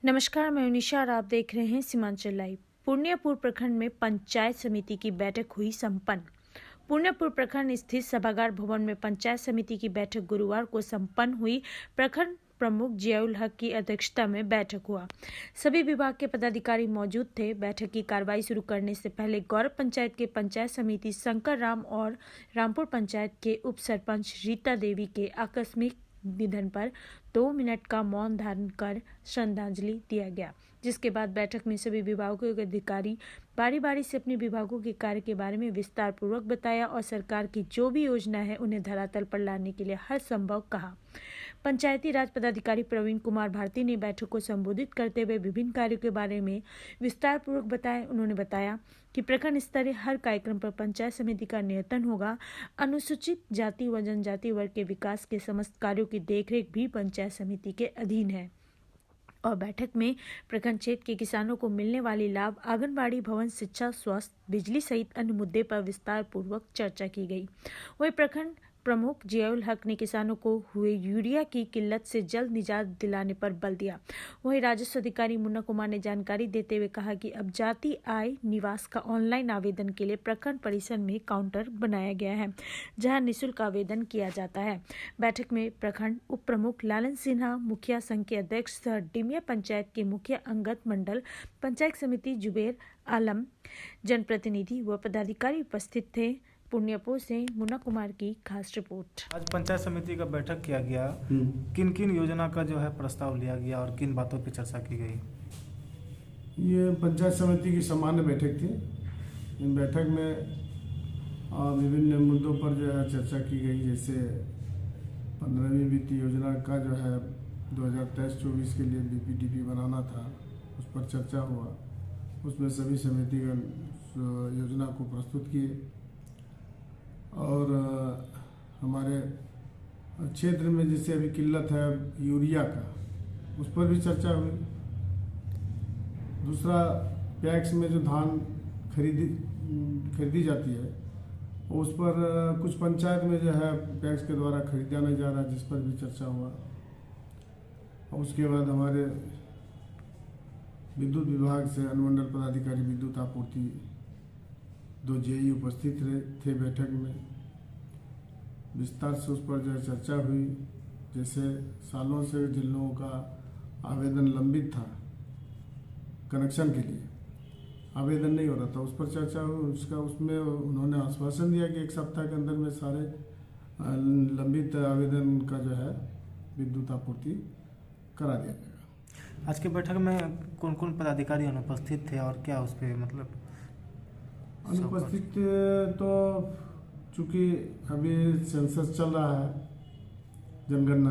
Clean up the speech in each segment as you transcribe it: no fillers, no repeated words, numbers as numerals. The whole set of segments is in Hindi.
नमस्कार, मैं उनिशा और आप देख रहे हैं सीमांचल लाइव। पूर्णियापुर प्रखंड में पंचायत समिति की बैठक हुई संपन्न। पूर्णियापुर प्रखंड स्थित सभागार भवन में पंचायत समिति की बैठक गुरुवार को संपन्न हुई। प्रखंड प्रमुख जियाउल हक की अध्यक्षता में बैठक हुआ। सभी विभाग के पदाधिकारी मौजूद थे। बैठक की कार्रवाई शुरू करने से पहले गौरव पंचायत के पंचायत समिति शंकर राम और रामपुर पंचायत के उप सरपंच रीता देवी के आकस्मिक निधन पर 2 मिनट का मौन धारण कर श्रद्धांजलि दिया गया, जिसके बाद बैठक में सभी विभागों के अधिकारी बारी बारी से अपने विभागों के कार्य के बारे में विस्तार पूर्वक बताया और सरकार की जो भी योजना है उन्हें धरातल पर लाने के लिए हर संभव कहा। पंचायती राज पदाधिकारी प्रवीण कुमार भारती ने बैठक को संबोधित करते हुए विभिन्न कार्यों के बारे में विस्तार पूर्वक बताया। उन्होंने बताया कि प्रखंड स्तरीय हर कार्यक्रम पर पंचायत समिति का नियंत्रण होगा। अनुसूचित जाति व जनजाति वर्ग के विकास के समस्त कार्यों की देखरेख भी पंचायत समिति के अधीन है। और बैठक में प्रखंड क्षेत्र के किसानों को मिलने वाली लाभ, आंगनबाड़ी भवन, शिक्षा, स्वास्थ्य, बिजली सहित अन्य मुद्दे पर विस्तार पूर्वक चर्चा की गई। वहीं प्रखंड प्रमुख जियाउल हक ने किसानों को हुए यूरिया की किल्लत से जल्द निजात दिलाने पर बल दिया। वहीं राजस्व अधिकारी मुन्ना कुमार ने जानकारी देते हुए कहा कि अब जाति आय निवास का ऑनलाइन आवेदन के लिए प्रखंड परिसर में काउंटर बनाया गया है, जहां निःशुल्क आवेदन किया जाता है। बैठक में प्रखंड उप प्रमुख लालन सिन्हा, मुखिया संघ के अध्यक्ष सह डिमिया पंचायत के मुखिया अंगद मंडल, पंचायत समिति जुबेर आलम, जनप्रतिनिधि व पदाधिकारी उपस्थित थे। पूर्णियापुर से मुन्ना कुमार की खास रिपोर्ट। आज पंचायत समिति का बैठक किया गया। किन किन योजना का जो है प्रस्ताव लिया गया और किन बातों पर चर्चा की गई? ये पंचायत समिति की सामान्य बैठक थी। इन बैठक में विभिन्न मुद्दों पर जो है चर्चा की गई, जैसे 15वीं वित्तीय योजना का जो है 2023-24 के लिए बीपीडीपी बनाना था, उस पर चर्चा हुआ। उसमें सभी समितिगण योजना को प्रस्तुत किए और हमारे क्षेत्र में जैसे अभी किल्लत है यूरिया का, उस पर भी चर्चा हुई। दूसरा, पैक्स में जो धान खरीदी जाती है, उस पर कुछ पंचायत में जो है पैक्स के द्वारा खरीदा नहीं जा रहा, जिस पर भी चर्चा हुआ। उसके बाद हमारे विद्युत विभाग से अनुमंडल पदाधिकारी विद्युत आपूर्ति 2 जेई उपस्थित थे बैठक में। विस्तार से उस पर जो है चर्चा हुई। जैसे सालों से जिन लोगों का आवेदन लंबित था कनेक्शन के लिए, आवेदन नहीं हो रहा था, उस पर चर्चा हुई। उसमें उन्होंने आश्वासन दिया कि 1 सप्ताह के अंदर में सारे लंबित आवेदन का जो है विद्युत आपूर्ति करा दिया जाएगा। आज की बैठक में कौन कौन पदाधिकारी अनुपस्थित थे और क्या उस पर मतलब अनुपस्थित? तो चूँकि अभी सेंसस चल रहा है, जनगणना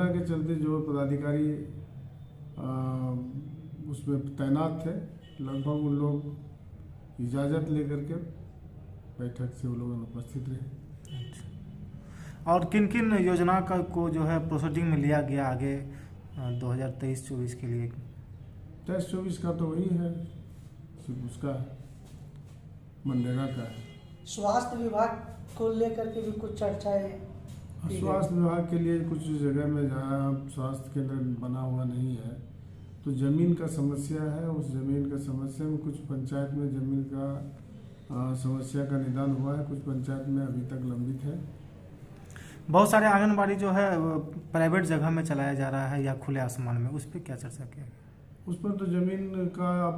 के चलते जो पदाधिकारी उसमें तैनात थे, लगभग उन लोग इजाज़त लेकर के बैठक से वो लोग अनुपस्थित रहे। अच्छा। और किन किन योजना का को जो है प्रोसीडिंग में लिया गया आगे 2023-24 के लिए? 23-24 का तो वही है, सिर्फ उसका मनरेगा का है। स्वास्थ्य विभाग को लेकर के भी कुछ चर्चाएं। स्वास्थ्य विभाग के लिए कुछ जगह में जहाँ स्वास्थ्य केंद्र बना हुआ नहीं है, तो ज़मीन का समस्या है। उस ज़मीन का समस्या में कुछ पंचायत में ज़मीन का समस्या का निदान हुआ है, कुछ पंचायत में अभी तक लंबित है। बहुत सारे आंगनबाड़ी जो है प्राइवेट जगह में चलाया जा रहा है या खुले आसमान में, उस पर क्या चर्चा किया गया? उस पर तो ज़मीन का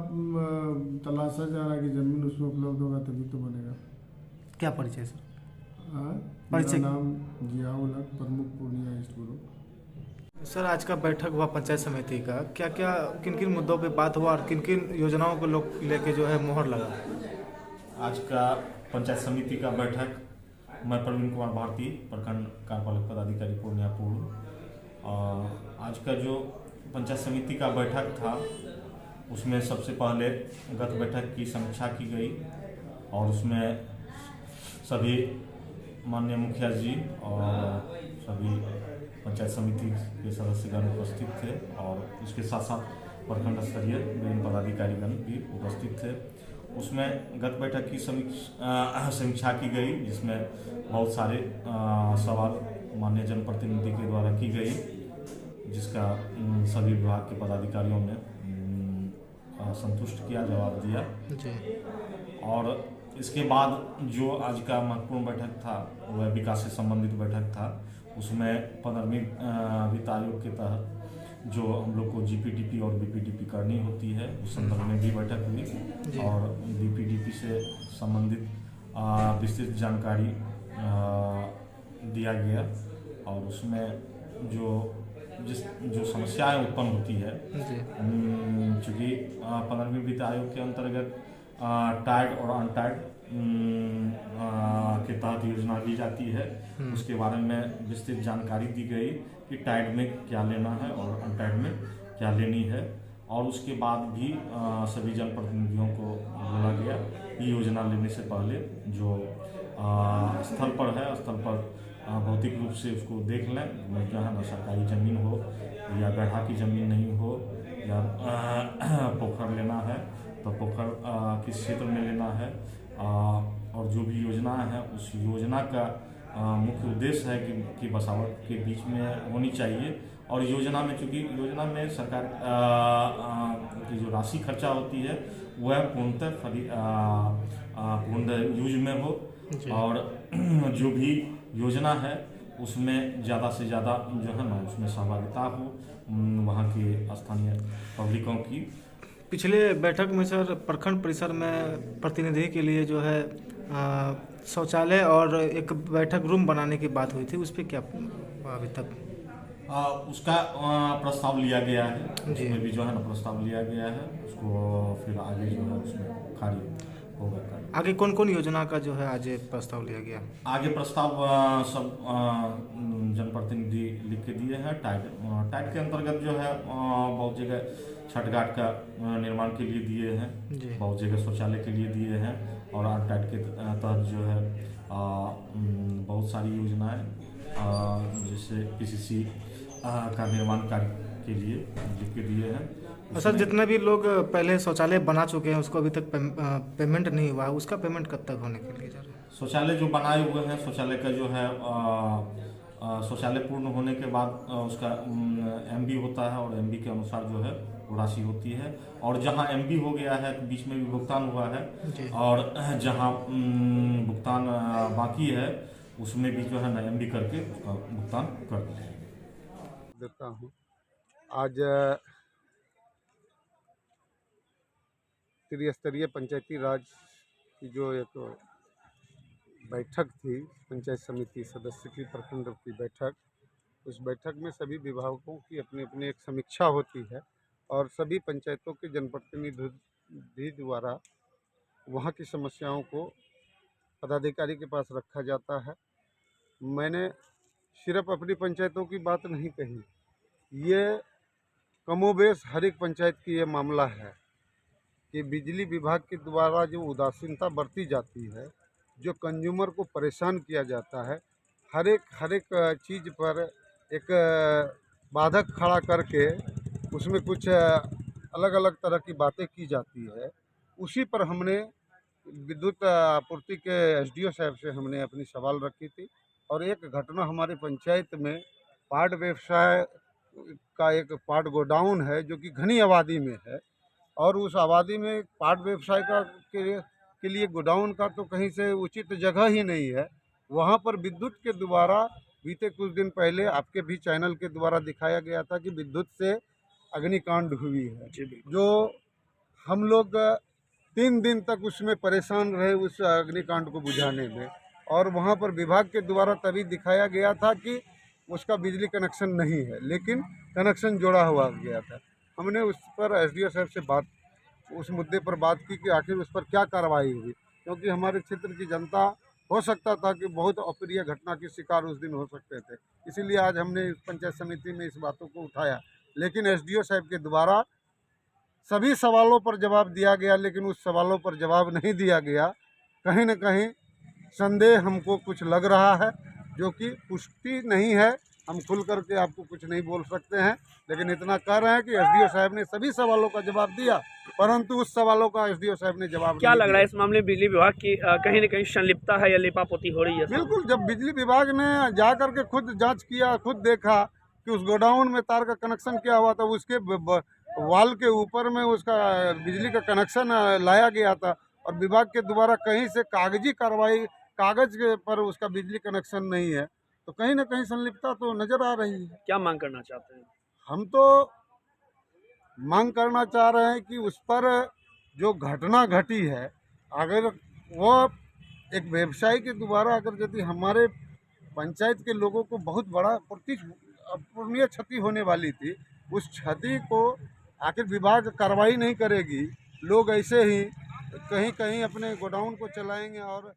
तलाशा जा रहा है कि ज़मीन उसमें उपलब्ध होगा तभी तो बनेगा। क्या परिचय सर? परिचय? नाम जियाउल हक, प्रमुख पूर्णिया ईस्ट ब्लॉक। सर, आज का बैठक हुआ पंचायत समिति का, क्या क्या किन किन मुद्दों पे बात हुआ और किन किन योजनाओं को लोग लेके जो है मोहर लगा? आज का पंचायत समिति का बैठक, मैं प्रवीण कुमार भारती, प्रखंड कार्यपालक पदाधिकारी पूर्णियापुर। आज का जो पंचायत समिति का बैठक था, उसमें सबसे पहले गत बैठक की समीक्षा की गई और उसमें सभी माननीय मुखिया जी और सभी पंचायत समिति के सदस्यगण उपस्थित थे और इसके साथ साथ प्रखंड स्तरीय विभिन्न पदाधिकारीगण भी उपस्थित थे। उसमें गत बैठक की समीक्षा की गई, जिसमें बहुत सारे सवाल माननीय जनप्रतिनिधि के द्वारा की गई जिसका सभी विभाग के पदाधिकारियों ने संतुष्ट किया, जवाब दिया जी। और इसके बाद जो आज का महत्वपूर्ण बैठक था वह विकास से संबंधित बैठक था। उसमें 15वीं वित्त आयोग के तहत जो हम लोग को जीपीडीपी और बीपीडीपी करनी होती है उस संदर्भ में भी बैठक हुई और बीपीडीपी से संबंधित विस्तृत जानकारी दिया गया और उसमें जो समस्याएं उत्पन्न होती है, चूँकि 15वीं वित्त आयोग के अंतर्गत टाइड और अनटाइड के तहत योजना दी जाती है, उसके बारे में विस्तृत जानकारी दी गई कि टाइड में क्या लेना है और अनटाइड में क्या लेनी है। और उसके बाद भी सभी जनप्रतिनिधियों को बोला गया कि योजना लेने से पहले जो स्थल पर है, स्थल पर भौतिक रूप से उसको देख लें, जहाँ न सरकारी ज़मीन हो या गड्ढा की ज़मीन नहीं हो या पोखर लेना है तो पोखर किस क्षेत्र में लेना है और जो भी योजना है उस योजना का मुख्य उद्देश्य है कि बसावट के बीच में होनी चाहिए। और योजना में, चूँकि योजना में सरकार की जो राशि खर्चा होती है वह पूर्णतः यूज में हो और जो भी योजना है उसमें ज़्यादा से ज़्यादा जो है ना उसमें सहभागिता हो वहाँ के स्थानीय पब्लिकों की। पिछले बैठक में सर प्रखंड परिसर में प्रतिनिधि के लिए जो है शौचालय और एक बैठक रूम बनाने की बात हुई थी, उस पर क्या अभी तक उसका प्रस्ताव लिया गया है, उसमें भी जो है ना प्रस्ताव लिया गया है, उसको फिर आगे जो है उसमें कार्य होगा। आगे कौन कौन योजना का जो है आज प्रस्ताव लिया गया? आगे प्रस्ताव सब जनप्रतिनिधि लिख के दिए हैं। टाइड के अंतर्गत जो है बहुत जगह छठ घाट का निर्माण के लिए दिए हैं, बहुत जगह शौचालय के लिए दिए हैं और अनटाइड के तहत जो है बहुत सारी योजनाएं जैसे पीसीसी का निर्माण कार्य के लिए लिख के दिए हैं। सर जितने भी लोग पहले शौचालय बना चुके हैं उसको अभी तक पेमेंट नहीं हुआ, उसका पेमेंट कब तक होने के लिए जा रहा है? शौचालय जो बनाए हुए हैं, शौचालय का जो है शौचालय पूर्ण होने के बाद उसका एमबी होता है और एमबी के अनुसार जो है वो राशि होती है और जहां एमबी हो गया है तो बीच में भी भुगतान हुआ है और जहां भुगतान बाकी है उसमें भी जो है ना एमबी करके उसका भुगतान कर देता हूँ। आज त्रिस्तरीय पंचायती राज की जो एक बैठक थी, पंचायत समिति सदस्य की प्रखंड की बैठक, उस बैठक में सभी विभागों की अपनी अपनी एक समीक्षा होती है और सभी पंचायतों के जनप्रतिनिधि द्वारा वहाँ की समस्याओं को पदाधिकारी के पास रखा जाता है। मैंने सिर्फ अपनी पंचायतों की बात नहीं कही, ये कमोबेश हर एक पंचायत की ये मामला है कि बिजली विभाग के द्वारा जो उदासीनता बरती जाती है, जो कंज्यूमर को परेशान किया जाता है, हर एक चीज़ पर एक बाधक खड़ा करके उसमें कुछ अलग अलग तरह की बातें की जाती है। उसी पर हमने विद्युत आपूर्ति के एसडीओ साहब से हमने अपनी सवाल रखी थी और एक घटना हमारे पंचायत में पाट व्यवसाय का एक पाट गोडाउन है जो कि घनी आबादी में है और उस आबादी में पाट व्यवसाय के लिए गोडाउन का तो कहीं से उचित जगह ही नहीं है। वहाँ पर विद्युत के द्वारा बीते कुछ दिन पहले आपके भी चैनल के द्वारा दिखाया गया था कि विद्युत से अग्निकांड हुई है, जो हम लोग 3 दिन तक उसमें परेशान रहे उस अग्निकांड को बुझाने में और वहाँ पर विभाग के द्वारा तभी दिखाया गया था कि उसका बिजली कनेक्शन नहीं है, लेकिन कनेक्शन जोड़ा हुआ गया था। हमने उस पर एसडीओ साहब से उस मुद्दे पर बात की कि आखिर उस पर क्या कार्रवाई हुई, क्योंकि हमारे क्षेत्र की जनता हो सकता था कि बहुत अप्रिय घटना के शिकार उस दिन हो सकते थे। इसीलिए आज हमने पंचायत समिति में इस बातों को उठाया, लेकिन एसडीओ साहब के द्वारा सभी सवालों पर जवाब दिया गया, लेकिन उस सवालों पर जवाब नहीं दिया गया। कहीं न कहीं संदेह हमको कुछ लग रहा है, जो कि पुष्टि नहीं है। हम खुल करके आपको कुछ नहीं बोल सकते हैं, लेकिन इतना कह रहे हैं कि एसडीओ साहब ने सभी सवालों का जवाब दिया, परंतु उस सवालों का एसडीओ साहब ने जवाब क्या लग रहा है इस मामले में बिजली विभाग की कहीं न कहीं संलिप्तता है या लिपापोती हो रही है? बिल्कुल, जब बिजली विभाग ने जा करके खुद जांच किया, खुद देखा, कि उस गोडाउन में तार का कनेक्शन किया हुआ था, उसके वाल के ऊपर में उसका बिजली का कनेक्शन लाया गया था और विभाग के द्वारा कहीं से कागजी कार्रवाई, कागज के पर उसका बिजली कनेक्शन नहीं है, तो कहीं ना कहीं संलिप्तता तो नजर आ रही है। क्या मांग करना चाहते हैं? हम तो मांग करना चाह रहे हैं कि उस पर जो घटना घटी है, अगर वो एक व्यवसायी के द्वारा अगर यदि हमारे पंचायत के लोगों को बहुत बड़ा अपूरणीय क्षति होने वाली थी, उस क्षति को आखिर विभाग कार्रवाई नहीं करेगी, लोग ऐसे ही कहीं कहीं अपने गोडाउन को चलाएंगे और